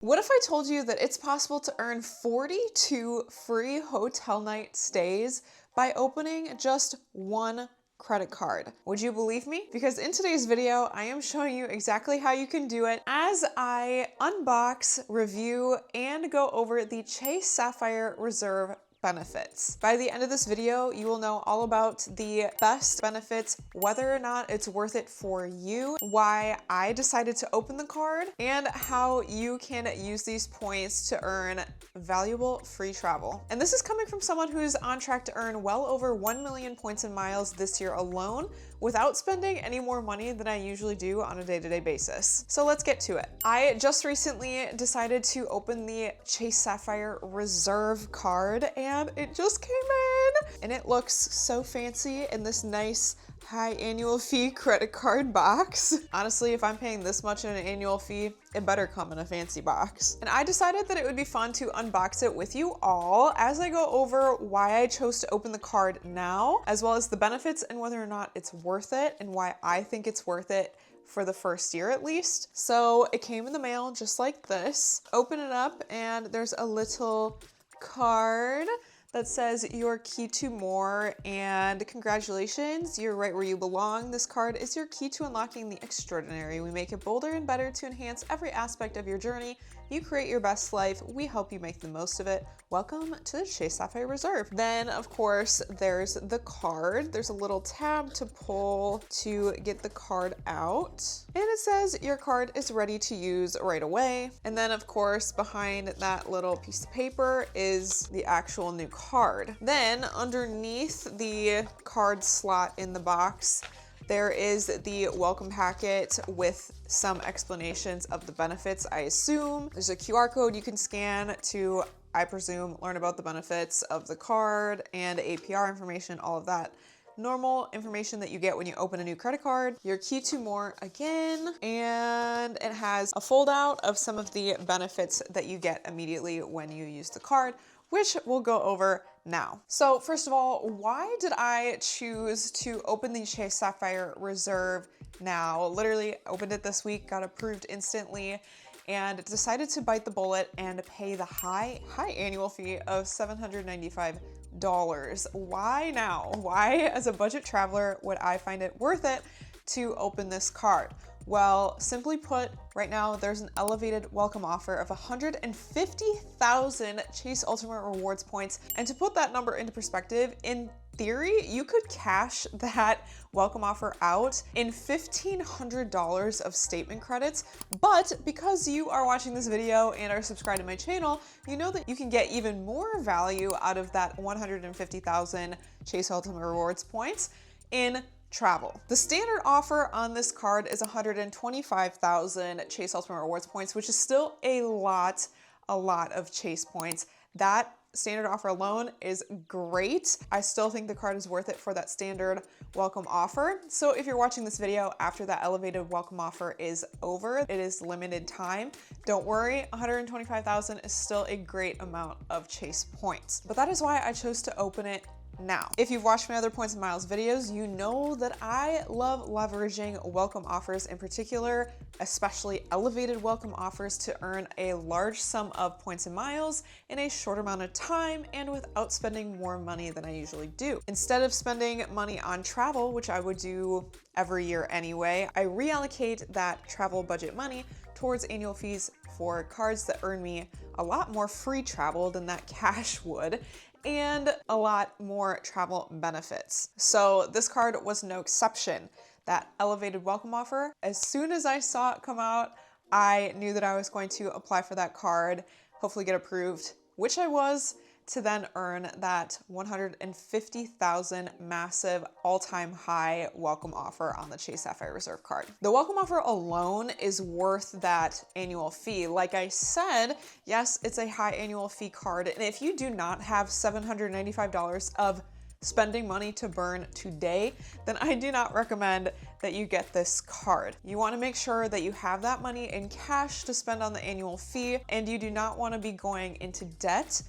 What if I told you that it's possible to earn 42 free hotel night stays by opening just one credit card? Would you believe me? Because in today's video, I am showing you exactly how you can do it as I unbox, review, and go over the Chase Sapphire Reserve benefits. By the end of this video, you will know all about the best benefits, whether or not it's worth it for you, why I decided to open the card, and how you can use these points to earn valuable free travel. And this is coming from someone who's on track to earn well over 1 million points and miles this year alone without spending any more money than I usually do on a day-to-day basis. So let's get to it. I just recently decided to open the Chase Sapphire Reserve card and it just came in and it looks so fancy in this nice high annual fee credit card box. Honestly, if I'm paying this much in an annual fee, it better come in a fancy box. And I decided that it would be fun to unbox it with you all as I go over why I chose to open the card now, as well as the benefits and whether or not it's worth it and why I think it's worth it for the first year at least. So it came in the mail just like this. Open it up and there's a little card that says your key to more and congratulations, you're right where you belong. This card is your key to unlocking the extraordinary. We make it bolder and better to enhance every aspect of your journey. You create your best life. We help you make the most of it. Welcome to the Chase Sapphire Reserve. Then of course, there's the card. There's a little tab to pull to get the card out. And it says your card is ready to use right away. And then of course, behind that little piece of paper is the actual new card. Then underneath the card slot in the box, there is the welcome packet with some explanations of the benefits, I assume. There's a QR code you can scan to, I presume, learn about the benefits of the card and APR information, all of that normal information that you get when you open a new credit card. Your key to more again, and it has a fold out of some of the benefits that you get immediately when you use the card, which we'll go over now. So first of all, why did I choose to open the Chase Sapphire Reserve now? Literally opened it this week, got approved instantly, and decided to bite the bullet and pay the high annual fee of $795. Why now? Why, as a budget traveler, would I find it worth it to open this card? Well, simply put, right now there's an elevated welcome offer of 150,000 Chase Ultimate Rewards points. And to put that number into perspective, in theory, you could cash that welcome offer out in $1,500 of statement credits. But because you are watching this video and are subscribed to my channel, you know that you can get even more value out of that 150,000 Chase Ultimate Rewards points in travel. The standard offer on this card is 125,000 Chase Ultimate Rewards points, which is still a lot of Chase points. That standard offer alone is great. I still think the card is worth it for that standard welcome offer. So if you're watching this video after that elevated welcome offer is over, it is limited time. Don't worry, 125,000 is still a great amount of Chase points. But that is why I chose to open it now. If you've watched my other points and miles videos, you know that I love leveraging welcome offers in particular, especially elevated welcome offers to earn a large sum of points and miles in a short amount of time and without spending more money than I usually do. Instead of spending money on travel, which I would do every year anyway, I reallocate that travel budget money towards annual fees for cards that earn me a lot more free travel than that cash would, and a lot more travel benefits. So this card was no exception. That elevated welcome offer, as soon as I saw it come out, I knew that I was going to apply for that card, hopefully get approved, which I was, to then earn that 150,000 massive all-time high welcome offer on the Chase Sapphire Reserve card. The welcome offer alone is worth that annual fee. Like I said, yes, it's a high annual fee card, and if you do not have $795 of spending money to burn today, then I do not recommend that you get this card. You want to make sure that you have that money in cash to spend on the annual fee, and you do not want to be going into debt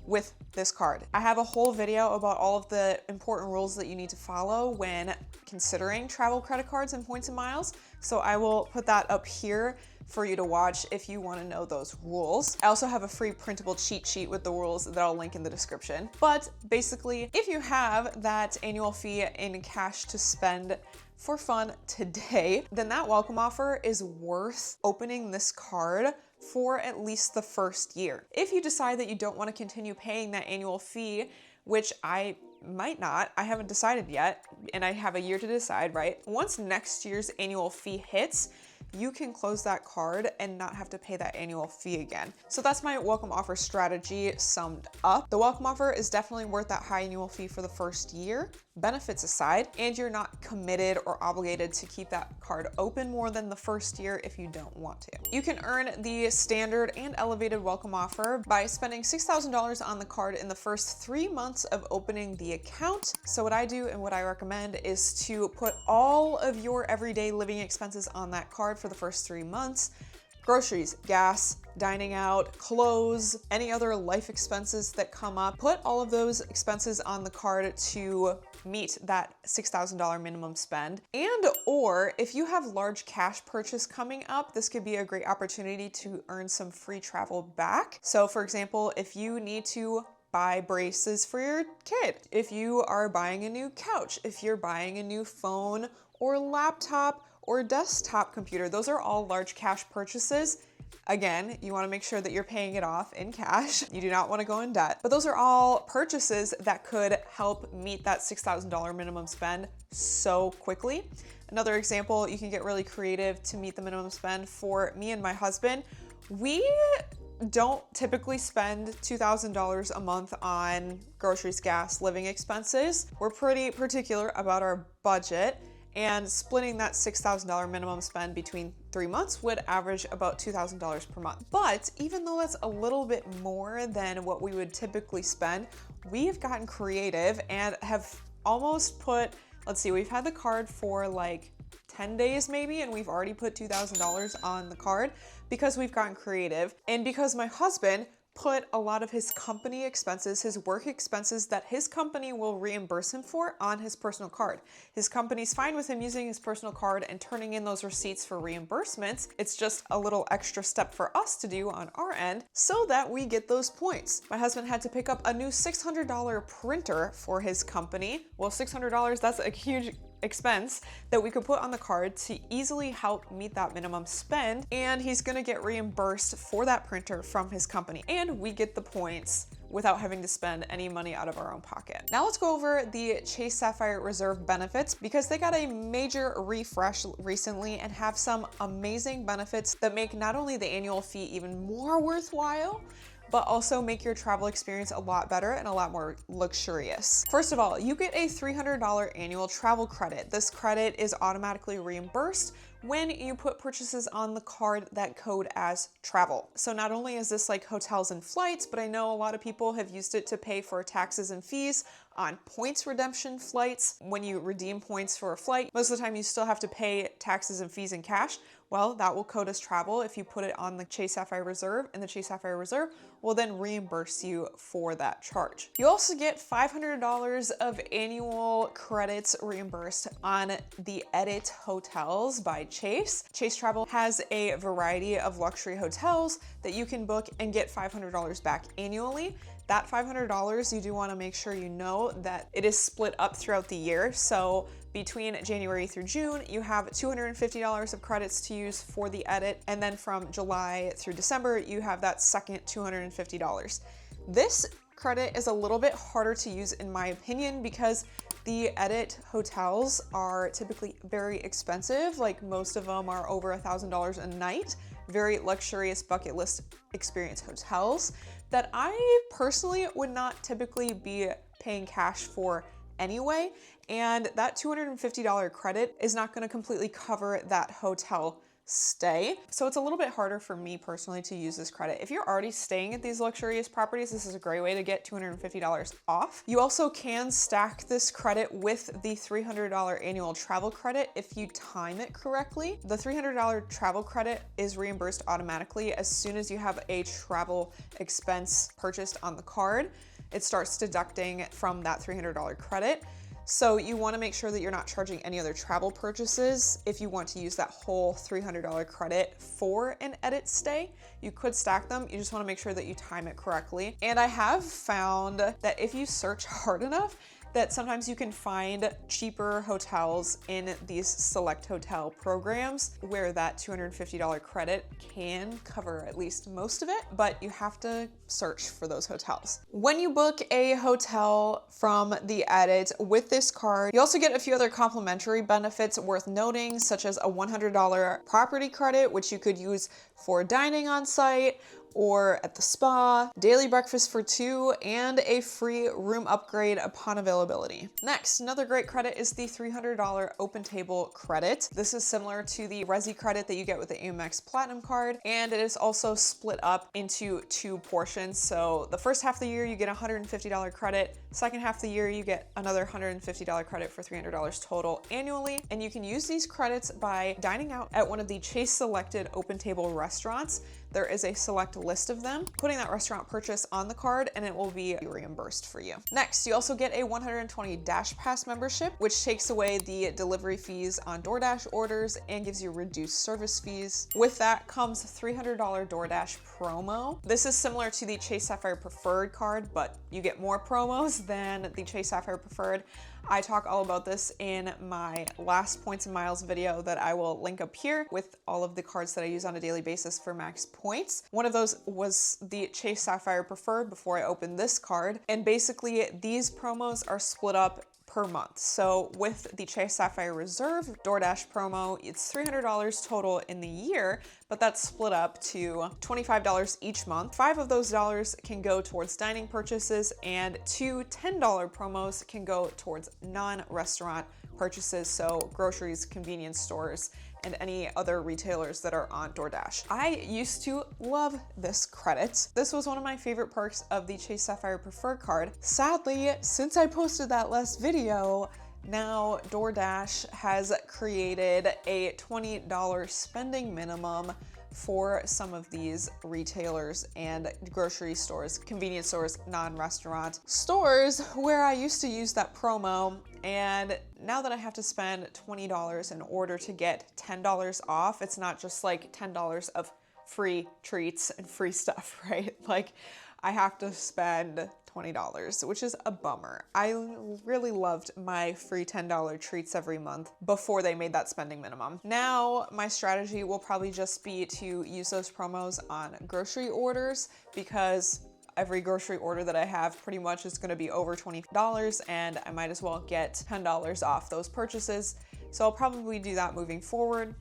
with this card. I have a whole video about all of the important rules that you need to follow when considering travel credit cards and points and miles. So I will put that up here for you to watch if you want to know those rules. I also have a free printable cheat sheet with the rules that I'll link in the description. But basically, if you have that annual fee in cash to spend for fun today, then that welcome offer is worth opening this card for at least the first year. If you decide that you don't want to continue paying that annual fee, which I might not, I haven't decided yet, and I have a year to decide, right? Once next year's annual fee hits, you can close that card and not have to pay that annual fee again. So that's my welcome offer strategy summed up. The welcome offer is definitely worth that high annual fee for the first year, benefits aside, and you're not committed or obligated to keep that card open more than the first year if you don't want to. You can earn the standard and elevated welcome offer by spending $6,000 on the card in the first 3 months of opening the account. So what I do and what I recommend is to put all of your everyday living expenses on that card for the first 3 months. Groceries, gas, dining out, clothes, any other life expenses that come up. Put all of those expenses on the card to meet that $6,000 minimum spend. And or if you have large cash purchase coming up, this could be a great opportunity to earn some free travel back. So for example, if you need to buy braces for your kid, if you are buying a new couch, if you're buying a new phone or laptop or desktop computer, those are all large cash purchases. Again, you want to make sure that you're paying it off in cash. You do not want to go in debt, but those are all purchases that could help meet that $6,000 minimum spend so quickly. Another example, you can get really creative to meet the minimum spend. For me and my husband, we don't typically spend $2,000 a month on groceries, gas, living expenses. We're pretty particular about our budget, and splitting that $6,000 minimum spend between 3 months would average about $2,000 per month. But even though that's a little bit more than what we would typically spend, we've gotten creative and have almost put, let's see, we've had the card for like 10 days maybe, and we've already put $2,000 on the card because we've gotten creative. And because my husband put a lot of his company expenses, his work expenses that his company will reimburse him for, on his personal card. His company's fine with him using his personal card and turning in those receipts for reimbursements. It's just a little extra step for us to do on our end so that we get those points. My husband had to pick up a new $600 printer for his company. Well, $600, that's a huge expense that we could put on the card to easily help meet that minimum spend, and he's gonna get reimbursed for that printer from his company, and we get the points without having to spend any money out of our own pocket. Now let's go over the Chase Sapphire Reserve benefits, because they got a major refresh recently and have some amazing benefits that make not only the annual fee even more worthwhile, but also make your travel experience a lot better and a lot more luxurious. First of all, you get a $300 annual travel credit. This credit is automatically reimbursed when you put purchases on the card that code as travel. So not only is this like hotels and flights, but I know a lot of people have used it to pay for taxes and fees on points redemption flights. When you redeem points for a flight, most of the time you still have to pay taxes and fees in cash. Well, that will code as travel if you put it on the Chase Sapphire Reserve, and the Chase Sapphire Reserve will then reimburse you for that charge. You also get $500 of annual credits reimbursed on the Edit Hotels by Chase. Chase Travel has a variety of luxury hotels that you can book and get $500 back annually. That $500, you do want to make sure you know that it is split up throughout the year. So between January through June, you have $250 of credits to use for the Edit, and then from July through December, you have that second $250. This credit is a little bit harder to use in my opinion because the Edit hotels are typically very expensive. Like most of them are over $1,000 a night. Very luxurious bucket list experience hotels that I personally would not typically be paying cash for anyway. And that $250 credit is not going to completely cover that hotel stay. So it's a little bit harder for me personally to use this credit. If you're already staying at these luxurious properties, this is a great way to get $250 off. You also can stack this credit with the $300 annual travel credit if you time it correctly. The $300 travel credit is reimbursed automatically as soon as you have a travel expense purchased on the card. It starts deducting from that $300 credit. So you want to make sure that you're not charging any other travel purchases if you want to use that whole $300 credit for an edit stay. You could stack them, you just want to make sure that you time it correctly. And I have found that if you search hard enough, that sometimes you can find cheaper hotels in these select hotel programs where that $250 credit can cover at least most of it, but you have to search for those hotels. When you book a hotel from the edit with this card, you also get a few other complimentary benefits worth noting, such as a $100 property credit, which you could use for dining on site or at the spa, daily breakfast for two, and a free room upgrade upon availability. Next, another great credit is the $300 open table credit. This is similar to the Resi credit that you get with the Amex Platinum card, and it is also split up into two portions. So the first half of the year, you get a $150 credit. Second half of the year, you get another $150 credit for $300 total annually. And you can use these credits by dining out at one of the Chase selected open table restaurants. There is a select list of them, putting that restaurant purchase on the card, and it will be reimbursed for you. Next, you also get a 120 Dash Pass membership, which takes away the delivery fees on DoorDash orders and gives you reduced service fees. With that comes $300 DoorDash promo. This is similar to the Chase Sapphire Preferred card, but you get more promos than the Chase Sapphire Preferred. I talk all about this in my last points and miles video that I will link up here with all of the cards that I use on a daily basis for max points. One of those was the Chase Sapphire Preferred before I opened this card. And basically these promos are split up per month. So with the Chase Sapphire Reserve DoorDash promo, it's $300 total in the year, but that's split up to $25 each month. 5 of those dollars can go towards dining purchases, and 2 $10 promos can go towards non-restaurant purchases, so groceries, convenience stores, and any other retailers that are on DoorDash. I used to love this credit. This was one of my favorite perks of the Chase Sapphire Preferred card. Sadly, since I posted that last video, now DoorDash has created a $20 spending minimum for some of these retailers and grocery stores, convenience stores, non-restaurant stores where I used to use that promo. And now that I have to spend $20 in order to get $10 off, it's not just like $10 of free treats and free stuff, right? Like I have to spend $20, which is a bummer. I really loved my free $10 treats every month before they made that spending minimum. Now my strategy will probably just be to use those promos on grocery orders, because every grocery order that I have pretty much is gonna be over $20, and I might as well get $10 off those purchases. So I'll probably do that moving forward.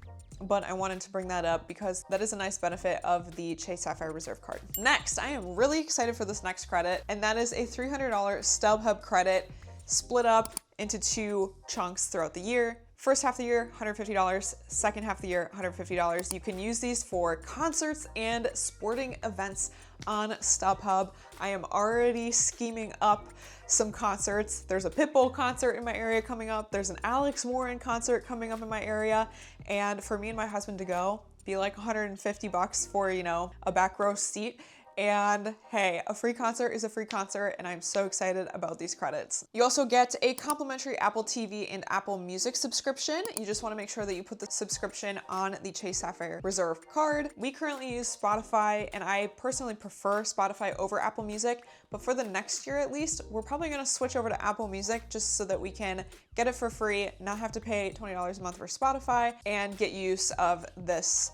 But I wanted to bring that up because that is a nice benefit of the Chase Sapphire Reserve card. Next, I am really excited for this next credit, and that is a $300 StubHub credit split up into 2 chunks throughout the year. First half of the year, $150. Second half of the year, $150. You can use these for concerts and sporting events on StubHub. I am already scheming up some concerts. There's a Pitbull concert in my area coming up. There's an Alex Warren concert coming up in my area. And for me and my husband to go, be like $150 for, you know, a back row seat. And hey, a free concert is a free concert, and I'm so excited about these credits. You also get a complimentary Apple TV and Apple Music subscription. You just want to make sure that you put the subscription on the Chase Sapphire Reserve card. We currently use Spotify, and I personally prefer Spotify over Apple Music, but for the next year at least, we're probably going to switch over to Apple Music just so that we can get it for free, not have to pay $20 a month for Spotify, and get use of this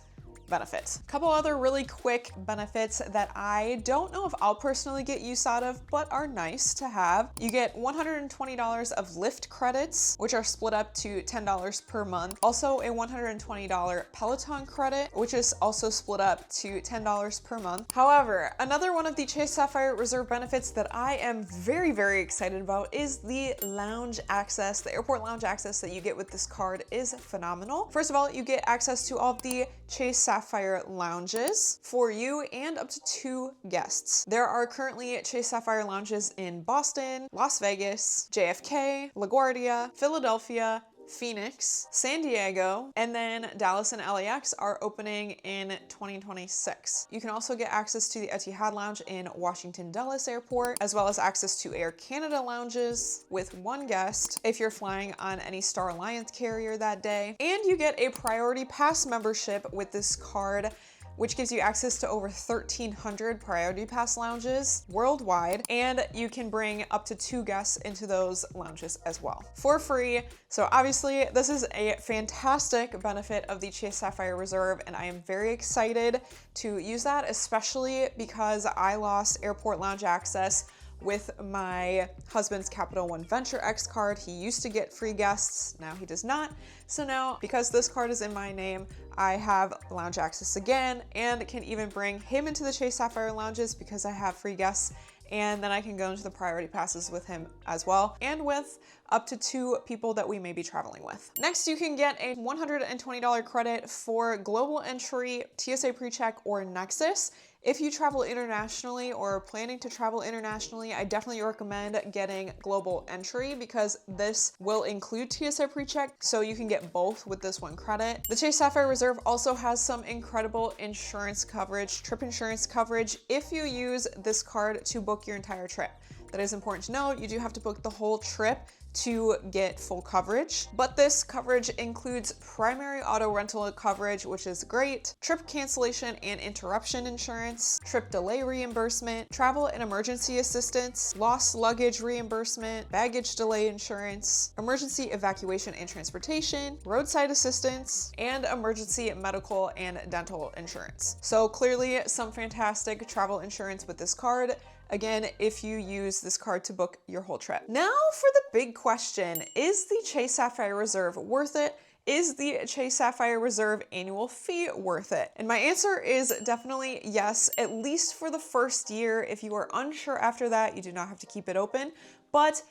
benefit. A couple other really quick benefits that I don't know if I'll personally get use out of, but are nice to have. You get $120 of Lyft credits, which are split up to $10 per month. Also a $120 Peloton credit, which is also split up to $10 per month. However, another one of the Chase Sapphire Reserve benefits that I am very, very excited about is the lounge access. The airport lounge access that you get with this card is phenomenal. First of all, you get access to all of the Chase Sapphire lounges for you and up to 2 guests. There are currently Chase Sapphire lounges in Boston, Las Vegas, JFK, LaGuardia, Philadelphia, Phoenix, San Diego, and then Dallas and LAX are opening in 2026. You can also get access to the Etihad Lounge in Washington Dulles Airport, as well as access to Air Canada lounges with 1 guest if you're flying on any Star Alliance carrier that day. And you get a priority pass membership with this card, which gives you access to over 1,300 Priority Pass lounges worldwide, and you can bring up to 2 guests into those lounges as well for free. So obviously this is a fantastic benefit of the Chase Sapphire Reserve, and I am very excited to use that, especially because I lost airport lounge access with my husband's Capital One Venture X card. He used to get free guests, now he does not. So now, because this card is in my name, I have lounge access again and can even bring him into the Chase Sapphire lounges because I have free guests, and then I can go into the priority passes with him as well, and with up to 2 people that we may be traveling with. Next, you can get a $120 credit for global entry, TSA PreCheck, or Nexus. If you travel internationally or are planning to travel internationally, I definitely recommend getting global entry because this will include TSA PreCheck, so you can get both with this 1 credit. The Chase Sapphire Reserve also has some incredible insurance coverage, trip insurance coverage, if you use this card to book your entire trip. That is important to know. You do have to book the whole trip to get full coverage, but this coverage includes primary auto rental coverage, which is great, trip cancellation and interruption insurance, trip delay reimbursement, travel and emergency assistance, lost luggage reimbursement, baggage delay insurance, emergency evacuation and transportation, roadside assistance, and emergency medical and dental insurance. So clearly some fantastic travel insurance with this card. Again, if you use this card to book your whole trip. Now for the big question, is the Chase Sapphire Reserve worth it? Is the Chase Sapphire Reserve annual fee worth it? And my answer is definitely yes, at least for the first year. If you are unsure after that, you do not have to keep it open. But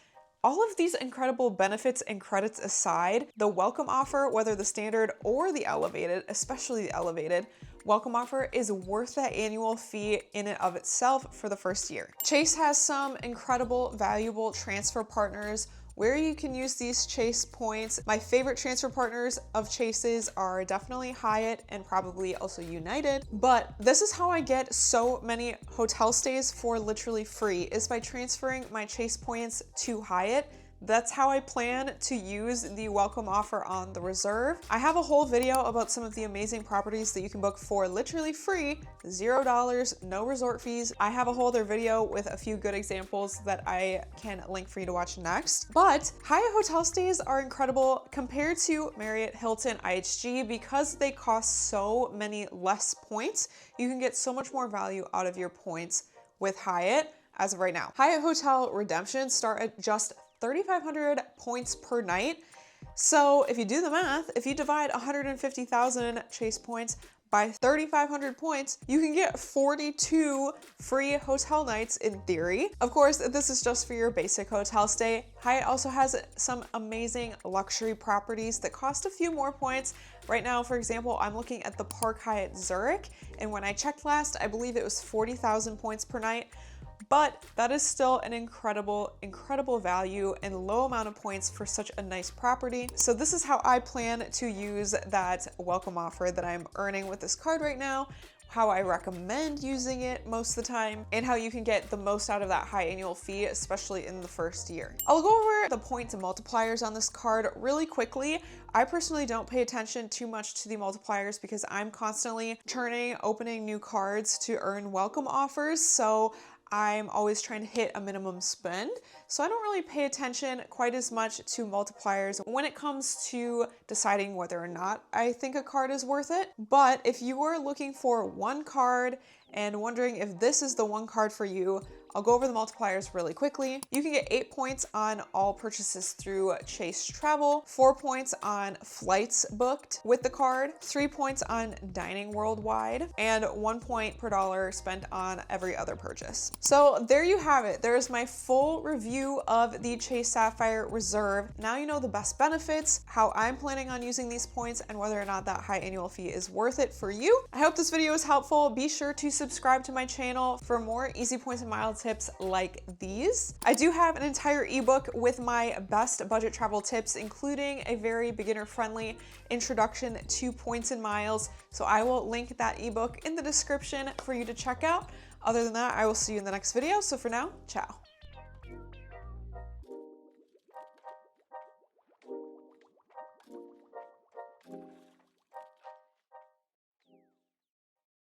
all of these incredible benefits and credits aside, the welcome offer, whether the standard or the elevated, especially the elevated, welcome offer is worth that annual fee in and of itself for the first year. Chase has some incredible, valuable transfer partners where you can use these Chase points. My favorite transfer partners of Chase's are definitely Hyatt and probably also United, but this is how I get so many hotel stays for literally free, is by transferring my Chase points to Hyatt. That's how I plan to use the welcome offer on the Reserve. I have a whole video about some of the amazing properties that you can book for literally free, $0, no resort fees. I have a whole other video with a few good examples that I can link for you to watch next. But Hyatt hotel stays are incredible compared to Marriott, Hilton, IHG because they cost so many less points. You can get so much more value out of your points with Hyatt as of right now. Hyatt hotel redemptions start at just 3,500 points per night. So if you do the math, if you divide 150,000 Chase points by 3,500 points, you can get 42 free hotel nights in theory. Of course, this is just for your basic hotel stay. Hyatt also has some amazing luxury properties that cost a few more points. Right now, for example, I'm looking at the Park Hyatt Zurich, and when I checked last, I believe it was 40,000 points per night. But that is still an incredible value and low amount of points for such a nice property. So this is how I plan to use that welcome offer that I'm earning with this card right now, how I recommend using it most of the time, and how you can get the most out of that high annual fee, especially in the first year. I'll go over the points and multipliers on this card really quickly. I personally don't pay attention too much to the multipliers because I'm constantly opening new cards to earn welcome offers. So I'm always trying to hit a minimum spend. So I don't really pay attention quite as much to multipliers when it comes to deciding whether or not I think a card is worth it. But if you are looking for one card and wondering if this is the one card for you, I'll go over the multipliers really quickly. You can get 8 points on all purchases through Chase Travel, 4 points on flights booked with the card, 3 points on dining worldwide, and 1 point per dollar spent on every other purchase. So there you have it. There's my full review of the Chase Sapphire Reserve. Now you know the best benefits, how I'm planning on using these points, and whether or not that high annual fee is worth it for you. I hope this video was helpful. Be sure to subscribe to my channel for more easy points and miles tips like these. I do have an entire ebook with my best budget travel tips, including a very beginner-friendly introduction to points and miles. So I will link that ebook in the description for you to check out. Other than that, I will see you in the next video. So for now, ciao.